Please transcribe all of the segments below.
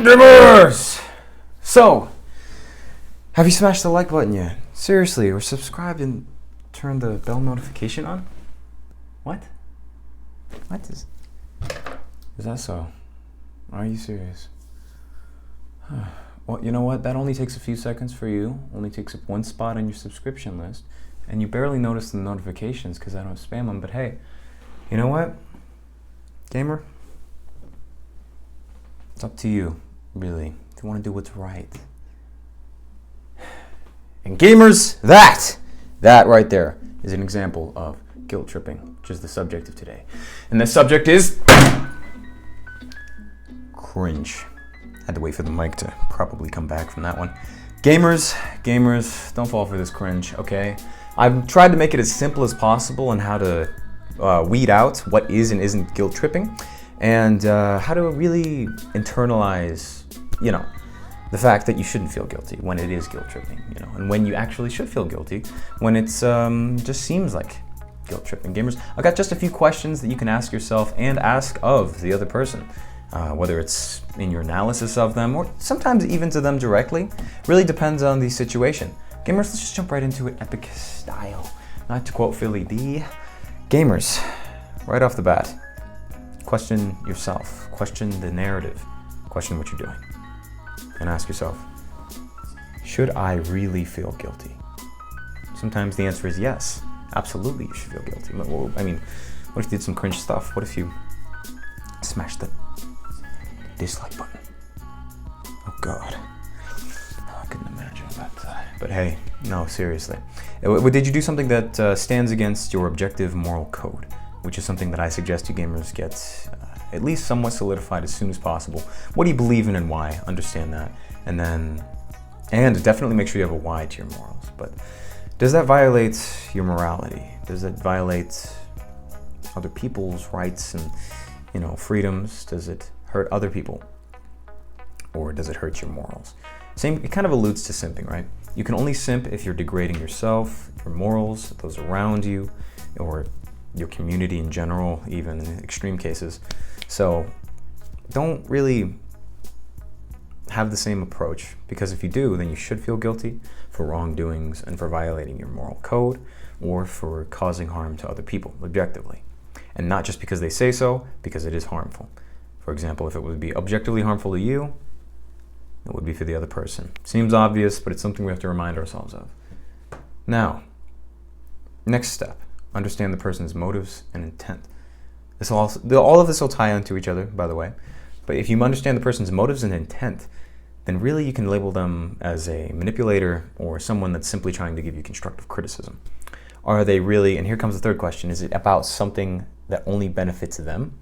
Gamers! So, have you smashed the like button yet? Seriously, or subscribed and turned the bell notification on? What? What is that so? Are you serious? Well, you know what? That only takes a few seconds for you. Only takes up one spot on your subscription list. And you barely notice the notifications because I don't spam them. But hey, you know what? Gamer? It's up to you, really, if you want to do what's right. And gamers, that right there is an example of guilt tripping, which is the subject of today. And the subject is cringe. Had to wait for the mic to probably come back from that one. Gamers, don't fall for this cringe, okay? I've tried to make it as simple as possible on how to weed out what is and isn't guilt tripping, and how to really internalize, the fact that you shouldn't feel guilty when it is guilt tripping, and when you actually should feel guilty when it's just seems like guilt tripping. Gamers, I've got just a few questions that you can ask yourself and ask of the other person, whether it's in your analysis of them or sometimes even to them directly. Really depends on the situation. Gamers, let's just jump right into it, epic style. Not to quote Philly D. Gamers, right off the bat, question yourself, question the narrative, question what you're doing, and ask yourself, should I really feel guilty? Sometimes the answer is yes, absolutely you should feel guilty. Well, I mean, what if you did some cringe stuff? What if you smashed the dislike button? Oh God, I couldn't imagine, but hey, no, seriously. Did you do something that stands against your objective moral code? Which is something that I suggest you gamers get at least somewhat solidified as soon as possible. What do you believe in and why? Understand that. And definitely make sure you have a why to your morals. But does that violate your morality? Does it violate other people's rights and freedoms? Does it hurt other people? Or does it hurt your morals? It kind of alludes to simping, right? You can only simp if you're degrading yourself, your morals, those around you, or your community in general, even in extreme cases. So don't really have the same approach, because if you do, then you should feel guilty for wrongdoings and for violating your moral code or for causing harm to other people objectively. And not just because they say so, because it is harmful. For example, if it would be objectively harmful to you, it would be for the other person. Seems obvious, but it's something we have to remind ourselves of. Now, next step. Understand the person's motives and intent. All of this will tie into each other, by the way. But if you understand the person's motives and intent, then really you can label them as a manipulator or someone that's simply trying to give you constructive criticism. Are they really, and here comes the third question, is it about something that only benefits them?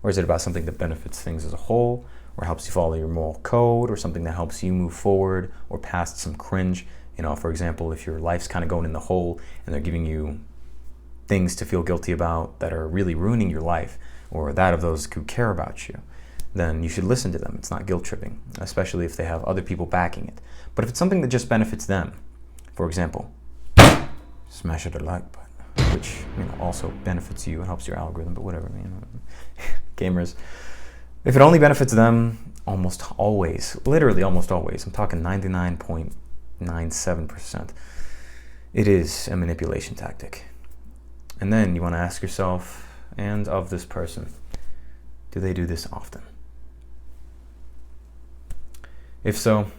Or is it about something that benefits things as a whole, or helps you follow your moral code, or something that helps you move forward or past some cringe? For example, if your life's kind of going in the hole and they're giving you things to feel guilty about that are really ruining your life, or that of those who care about you, then you should listen to them. It's not guilt tripping, especially if they have other people backing it. But if it's something that just benefits them, for example, smash the like button, which also benefits you and helps your algorithm, but whatever, gamers, if it only benefits them, almost always, literally almost always, I'm talking 99.97%, it is a manipulation tactic. And then you want to ask yourself, and of this person, do they do this often? If so,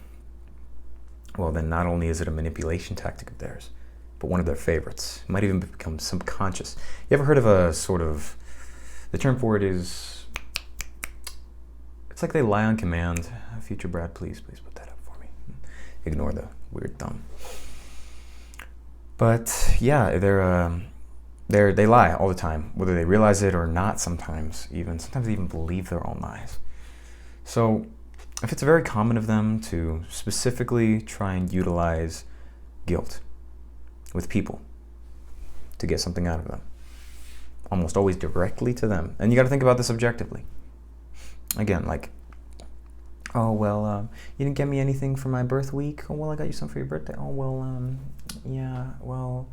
well then not only is it a manipulation tactic of theirs, but one of their favorites. It might even become subconscious. You ever heard of the term for it is, it's like they lie on command. Future Brad, please put that up for me. Ignore the weird thumb. But yeah, they lie all the time, whether they realize it or not. Sometimes they even believe their own lies. So if it's very common of them to specifically try and utilize guilt with people to get something out of them, almost always directly to them, and you got to think about this objectively. Again, like, oh well, you didn't get me anything for my birth week. Oh well, I got you something for your birthday. Oh well, yeah, well,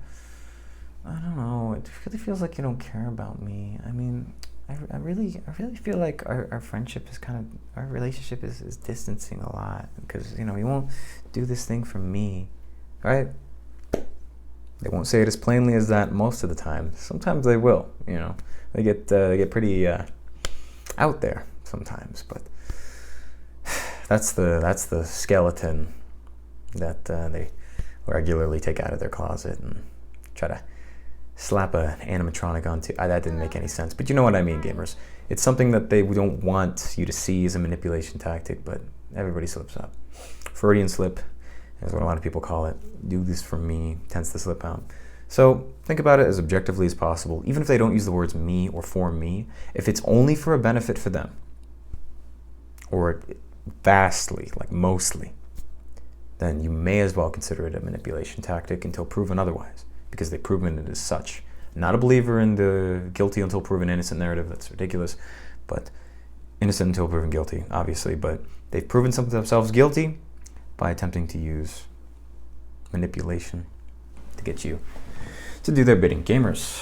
I don't know. It really feels like you don't care about me. I mean, I really feel like our friendship is kind of, our relationship is distancing a lot, because, you know, you won't do this thing for me, right? They won't say it as plainly as that most of the time. Sometimes they will, you know. They get pretty out there sometimes, but that's the skeleton that they regularly take out of their closet and try to slap an animatronic onto. That didn't make any sense, but you know what I mean, gamers. It's something that they don't want you to see as a manipulation tactic, but everybody slips up. Freudian slip is what a lot of people call it. Do this for me tends to slip out. So think about it as objectively as possible, even if they don't use the words me or for me. If it's only for a benefit for them, or vastly, like mostly, then you may as well consider it a manipulation tactic until proven otherwise, because they've proven it as such. Not a believer in the guilty until proven innocent narrative. That's ridiculous. But innocent until proven guilty, obviously. But they've proven themselves guilty by attempting to use manipulation to get you to do their bidding. Gamers,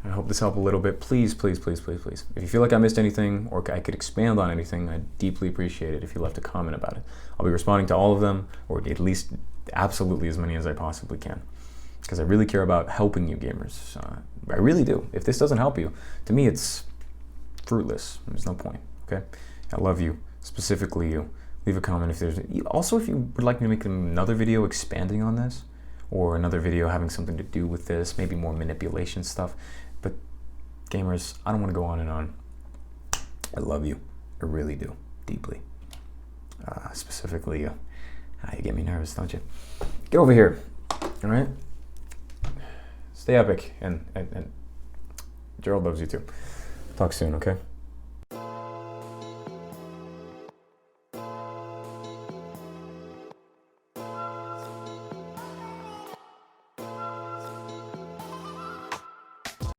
I hope this helped a little bit. Please, please, please, please, please. If you feel like I missed anything or I could expand on anything, I'd deeply appreciate it if you left a comment about it. I'll be responding to all of them, or at least absolutely as many as I possibly can, because I really care about helping you, gamers. I really do. If this doesn't help you, to me it's fruitless. There's no point, okay? I love you, specifically you. Leave a comment if there's... Also, if you would like me to make another video expanding on this, or another video having something to do with this, maybe more manipulation stuff. But gamers, I don't want to go on and on. I love you. I really do. Deeply. Specifically you. You get me nervous, don't you? Get over here. All right? Stay epic. And Gerald loves you too. Talk soon, okay?